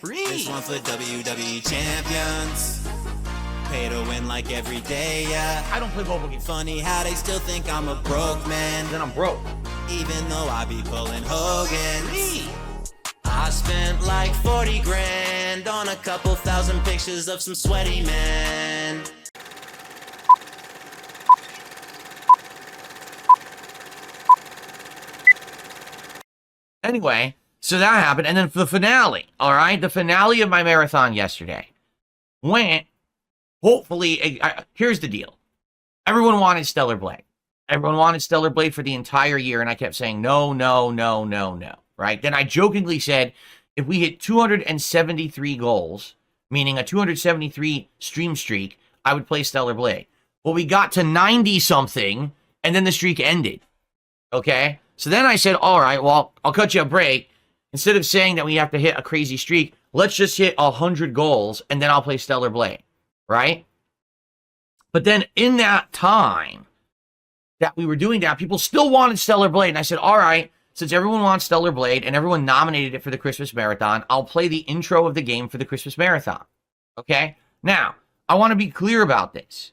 This one for WWE champions. Pay to win like every day, yeah. I don't play mobile games. Funny how they still think I'm a broke man. Then I'm broke. Even though I be pulling Hogan's. I spent like 40 grand on a couple thousand pictures of some sweaty men. Anyway, so that happened. And then for the finale, all right? The finale of my marathon yesterday went, hopefully, here's the deal. Everyone wanted Stellar Blade. Everyone wanted Stellar Blade for the entire year, and I kept saying, no, no, no, no, no, right? Then I jokingly said, if we hit 273 goals, meaning a 273 stream streak, I would play Stellar Blade. Well, we got to 90-something, and then the streak ended, okay? So then I said, all right, well, I'll cut you a break. Instead of saying that we have to hit a crazy streak, let's just hit 100 goals, and then I'll play Stellar Blade, right? But then in that time that we were doing that, people still wanted Stellar Blade. And I said, all right, since everyone wants Stellar Blade and everyone nominated it for the Christmas Marathon, I'll play the intro of the game for the Christmas Marathon, okay? Now, I want to be clear about this.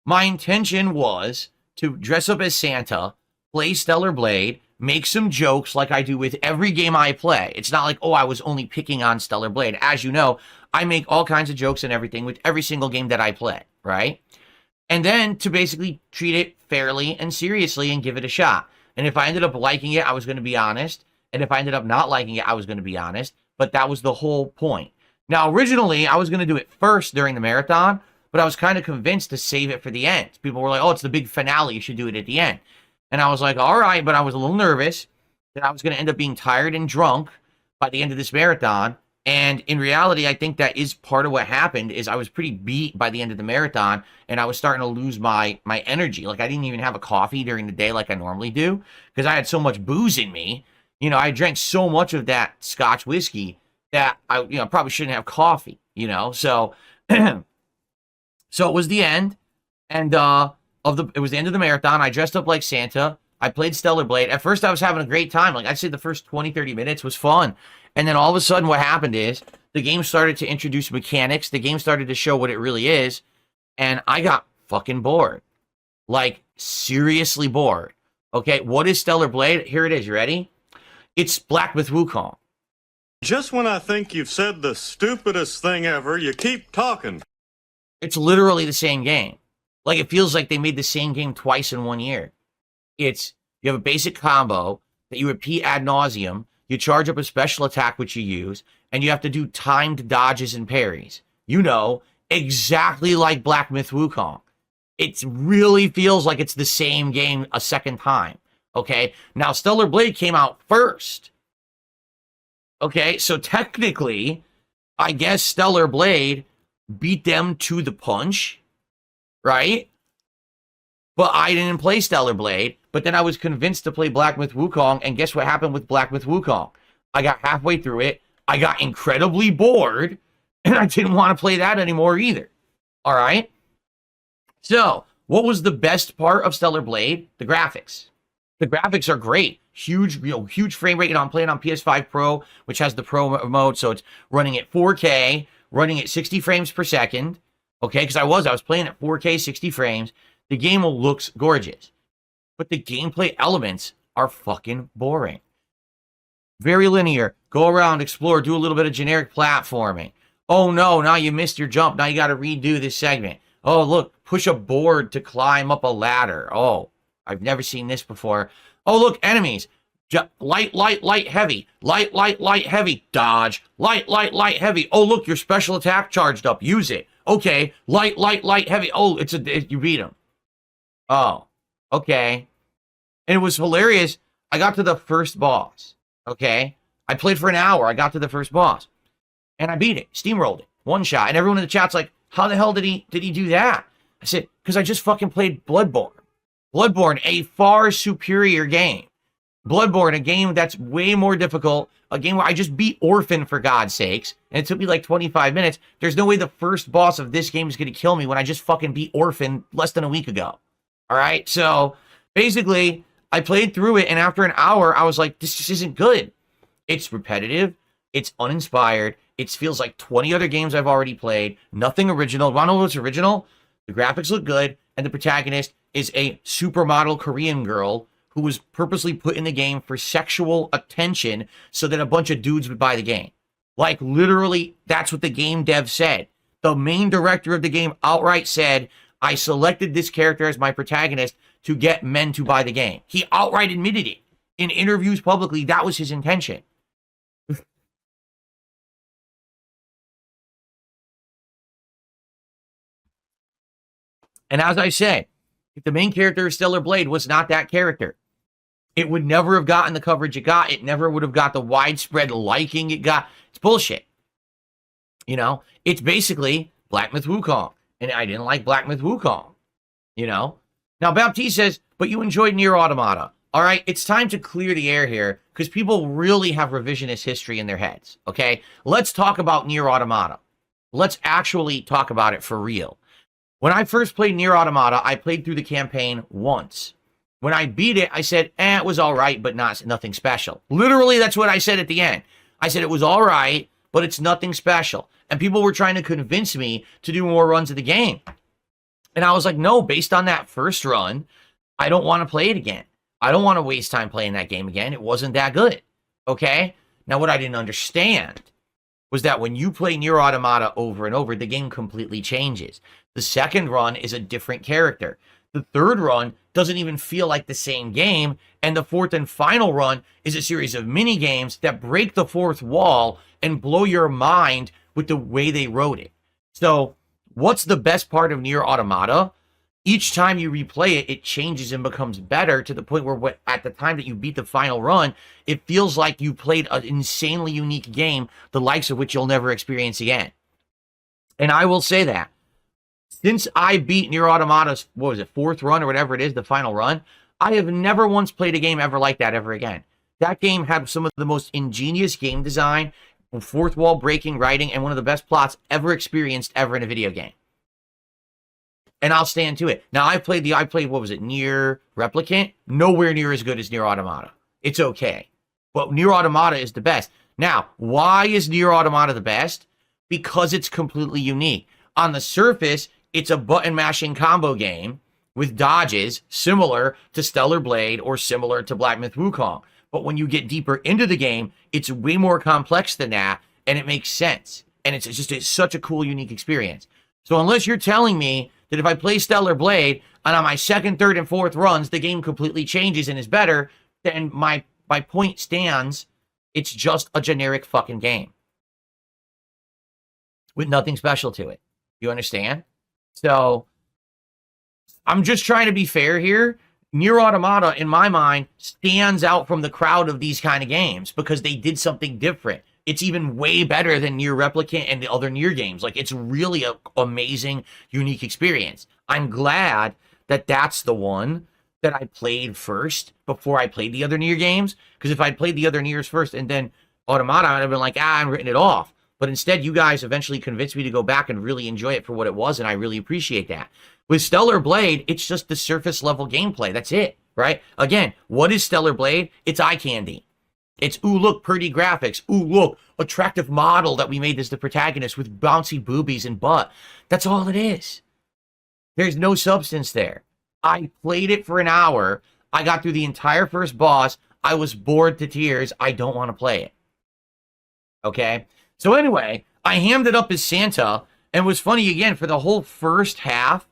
My intention was to dress up as Santa, play Stellar Blade, make some jokes like I do with every game I play. It's not like, oh, I was only picking on Stellar Blade. As you know, I make all kinds of jokes and everything with every single game that I play, right? And then to basically treat it fairly and seriously and give it a shot. And if I ended up liking it, I was going to be honest. And if I ended up not liking it, I was going to be honest. But that was the whole point. Now, originally, I was going to do it first during the marathon, but I was kind of convinced to save it for the end. People were like, oh, it's the big finale. You should do it at the end. And I was like, all right, but I was a little nervous that I was going to end up being tired and drunk by the end of this marathon. And in reality, I think that is part of what happened is I was pretty beat by the end of the marathon and I was starting to lose my energy. Like I didn't even have a coffee during the day like I normally do because I had so much booze in me. You know, I drank so much of that Scotch whiskey that I, probably shouldn't have coffee, So, so it was the end. And, it was the end of the marathon. I dressed up like Santa. I played Stellar Blade. At first, I was having a great time. Like, I'd say the first 20, 30 minutes was fun. And then all of a sudden, what happened is the game started to introduce mechanics. The game started to show what it really is. And I got fucking bored. Like, seriously bored. Okay, what is Stellar Blade? Here it is. You ready? It's Black Myth Wukong. Just when I think you've said the stupidest thing ever, you keep talking. It's literally the same game. Like, it feels like they made the same game twice in 1 year. You have a basic combo that you repeat ad nauseum, you charge up a special attack, which you use, and you have to do timed dodges and parries. Exactly like Black Myth Wukong. It really feels like it's the same game a second time, okay? Now, Stellar Blade came out first. Okay, so technically, I guess Stellar Blade beat them to the punch, right? But I didn't play Stellar Blade, but then I was convinced to play Black Myth Wukong, and guess what happened with Black Myth Wukong? I got halfway through it, I got incredibly bored, and I didn't want to play that anymore either. All right? So, what was the best part of Stellar Blade? The graphics. The graphics are great. Huge frame rate. I'm playing on PS5 Pro, which has the Pro mode, so it's running at 4K, running at 60 frames per second. Okay, because I was playing at 4K, 60 frames. The game looks gorgeous. But the gameplay elements are fucking boring. Very linear. Go around, explore, do a little bit of generic platforming. Oh no, now you missed your jump. Now you got to redo this segment. Oh, look, push a board to climb up a ladder. Oh, I've never seen this before. Oh, look, enemies. Light, heavy. Light, heavy. Dodge. Light, heavy. Oh, look, your special attack charged up. Use it. Okay. Light, heavy. Oh, you beat him. Oh, okay. And it was hilarious. I got to the first boss. Okay. I played for an hour. I got to the first boss. And I beat it. Steamrolled it. One shot. And everyone in the chat's like, how the hell did he do that? I said, because I just fucking played Bloodborne. Bloodborne, a far superior game. Bloodborne, a game that's way more difficult. A game where I just beat Orphan, for God's sakes. And it took me like 25 minutes. There's no way the first boss of this game is going to kill me when I just fucking beat Orphan less than a week ago. All right? So, basically, I played through it. And after an hour, I was like, this just isn't good. It's repetitive. It's uninspired. It feels like 20 other games I've already played. Nothing original. Want to know what's original? The graphics look good, and the protagonist is a supermodel Korean girl who was purposely put in the game for sexual attention so that a bunch of dudes would buy the game. Like, literally, that's what the game dev said. The main director of the game outright said, I selected this character as my protagonist to get men to buy the game. He outright admitted it. In interviews publicly, that was his intention. And as I said, if the main character of Stellar Blade was not that character, it would never have gotten the coverage it got. It never would have got the widespread liking it got. It's bullshit. You know, it's basically Black Myth Wukong. And I didn't like Black Myth Wukong. You know? Now, Baptiste says, but you enjoyed Nier Automata. All right, it's time to clear the air here because people really have revisionist history in their heads. Okay? Let's talk about Nier Automata. Let's actually talk about it for real. When I first played Nier Automata, I played through the campaign once. When I beat it, I said, it was all right, but nothing special. Literally, that's what I said at the end. I said it was all right, but it's nothing special. And people were trying to convince me to do more runs of the game. And I was like, no, based on that first run, I don't want to play it again. I don't want to waste time playing that game again. It wasn't that good. Okay? Now, what I didn't understand was that when you play Nier Automata over and over, the game completely changes. The second run is a different character. The third run doesn't even feel like the same game. And the fourth and final run is a series of mini games that break the fourth wall and blow your mind with the way they wrote it. So what's the best part of Nier Automata? Each time you replay it, it changes and becomes better to the point where at the time that you beat the final run, it feels like you played an insanely unique game, the likes of which you'll never experience again. And I will say that. Since I beat Nier Automata's, what was it, fourth run or whatever it is, the final run, I have never once played a game ever like that ever again. That game had some of the most ingenious game design, fourth wall breaking writing, and one of the best plots ever experienced ever in a video game. And I'll stand to it. Now, I played, what was it, Nier Replicant? Nowhere near as good as Nier Automata. It's okay. But Nier Automata is the best. Now, why is Nier Automata the best? Because it's completely unique. On the surface, it's a button-mashing combo game with dodges similar to Stellar Blade or similar to Black Myth Wukong. But when you get deeper into the game, it's way more complex than that, and it makes sense. And it's such a cool, unique experience. So unless you're telling me that if I play Stellar Blade, and on my second, third, and fourth runs, the game completely changes and is better, then my point stands. It's just a generic fucking game with nothing special to it. You understand? So I'm just trying to be fair here. Nier Automata, in my mind, stands out from the crowd of these kind of games because they did something different. It's even way better than Nier Replicant and the other Nier games. Like, it's really an amazing, unique experience. I'm glad that that's the one that I played first before I played the other Nier games. Because if I'd played the other Niers first and then Automata, I'd have been like, I'm written it off. But instead, you guys eventually convinced me to go back and really enjoy it for what it was, and I really appreciate that. With Stellar Blade, it's just the surface-level gameplay. That's it, right? Again, what is Stellar Blade? It's eye candy. It's, ooh, look, pretty graphics. Ooh, look, attractive model that we made as the protagonist with bouncy boobies and butt. That's all it is. There's no substance there. I played it for an hour. I got through the entire first boss. I was bored to tears. I don't want to play it. Okay? So anyway, I hammed it up as Santa, and it was funny again for the whole first half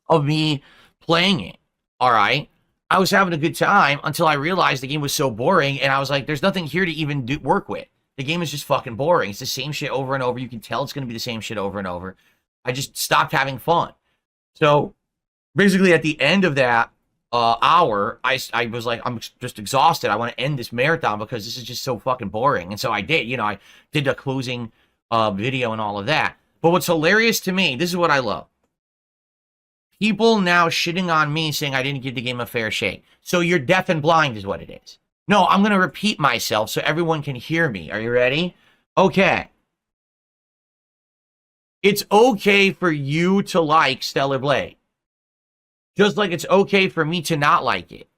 of me playing it. All right? I was having a good time until I realized the game was so boring, and I was like, there's nothing here to even work with. The game is just fucking boring. It's the same shit over and over. You can tell it's going to be the same shit over and over. I just stopped having fun. So basically at the end of that hour, I was like, I'm just exhausted. I want to end this marathon because this is just so fucking boring. And so I did. You know, I did a closing video and all of that. But what's hilarious to me, this is what I love. People now shitting on me saying I didn't give the game a fair shake. So you're deaf and blind is what it is. No, I'm going to repeat myself so everyone can hear me. Are you ready? Okay. It's okay for you to like Stellar Blade. Just like it's okay for me to not like it.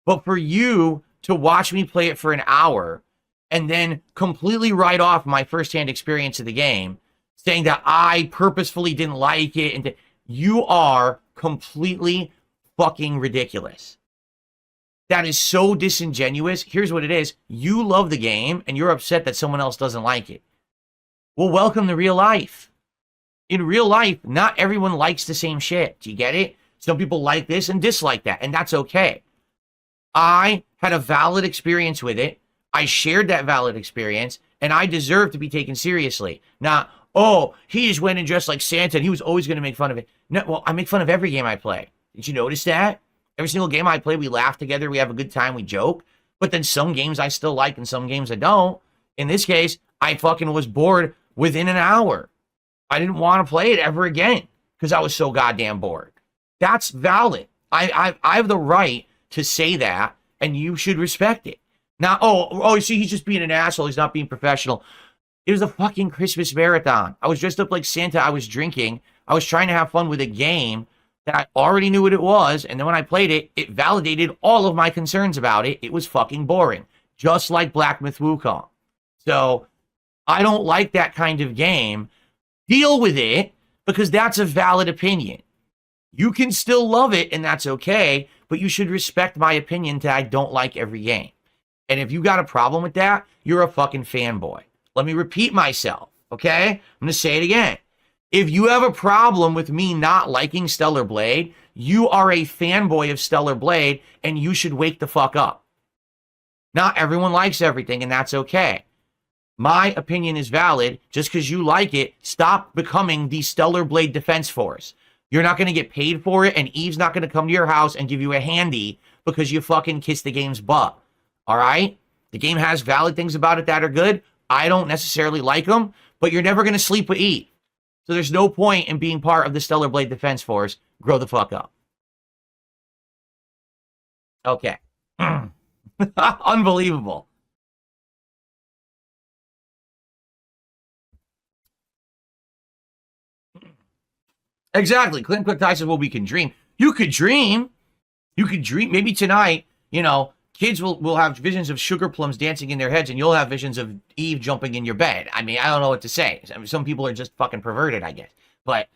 But for you to watch me play it for an hour and then completely write off my firsthand experience of the game, saying that I purposefully didn't like it, and you are completely fucking ridiculous. That is so disingenuous. Here's what it is. You love the game, and you're upset that someone else doesn't like it. Well, welcome to real life. In real life, not everyone likes the same shit. Do you get it? Some people like this and dislike that, and that's okay. I had a valid experience with it. I shared that valid experience, and I deserve to be taken seriously. Not, oh, he just went and dressed like Santa, and he was always going to make fun of it. No, well, I make fun of every game I play. Did you notice that? Every single game I play, we laugh together, we have a good time, we joke. But then some games I still like, and some games I don't. In this case, I fucking was bored within an hour. I didn't want to play it ever again because I was so goddamn bored. That's valid. I have the right to say that, and you should respect it. Now, oh, you see, he's just being an asshole. He's not being professional. It was a fucking Christmas marathon. I was dressed up like Santa. I was drinking. I was trying to have fun with a game that I already knew what it was, and then when I played it, it validated all of my concerns about it. It was fucking boring, just like Black Myth Wukong. So I don't like that kind of game. Deal with it, because that's a valid opinion. You can still love it, and that's okay, but you should respect my opinion that I don't like every game. And if you got a problem with that, you're a fucking fanboy. Let me repeat myself, okay? I'm going to say it again. If you have a problem with me not liking Stellar Blade, you are a fanboy of Stellar Blade, and you should wake the fuck up. Not everyone likes everything, and that's okay. My opinion is valid. Just because you like it, stop becoming the Stellar Blade Defense Force. You're not going to get paid for it, and Eve's not going to come to your house and give you a handy because you fucking kissed the game's butt. All right? The game has valid things about it that are good. I don't necessarily like them, but you're never going to sleep with Eve. So there's no point in being part of the Stellar Blade Defense Force. Grow the fuck up. Okay. Unbelievable. Exactly. Clint Cook Ty says, well, we can dream. You could dream. You could dream. Maybe tonight, kids will have visions of sugar plums dancing in their heads, and you'll have visions of Eve jumping in your bed. I mean, I don't know what to say. I mean, some people are just fucking perverted, I guess. But,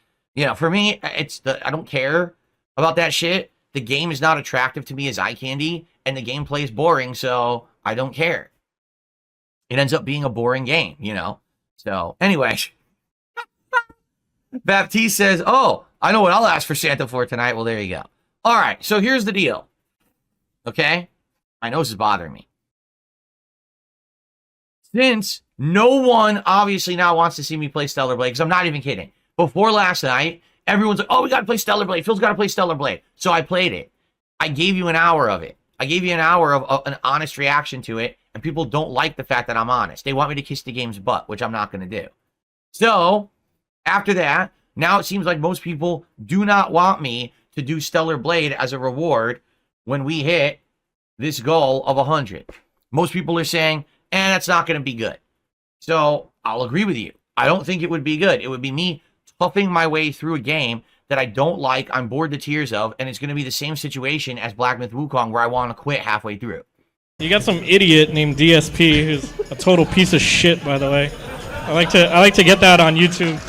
for me, I don't care about that shit. The game is not attractive to me as eye candy, and the gameplay is boring, so I don't care. It ends up being a boring game, So, anyway. Baptiste says, oh, I know what I'll ask for Santa for tonight. Well, there you go. All right, so here's the deal. Okay? I know this is bothering me. Since no one obviously now wants to see me play Stellar Blade, because I'm not even kidding. Before last night, everyone's like, oh, we got to play Stellar Blade. Phil's got to play Stellar Blade. So I played it. I gave you an hour of it. I gave you an hour of an honest reaction to it, and people don't like the fact that I'm honest. They want me to kiss the game's butt, which I'm not going to do. So, after that, now it seems like most people do not want me to do Stellar Blade as a reward when we hit this goal of 100. Most people are saying, that's not going to be good. So I'll agree with you. I don't think it would be good. It would be me toughing my way through a game that I don't like, I'm bored to tears of, and it's going to be the same situation as Black Myth Wukong where I want to quit halfway through. You got some idiot named DSP who's a total piece of shit, by the way. I like to get that on YouTube.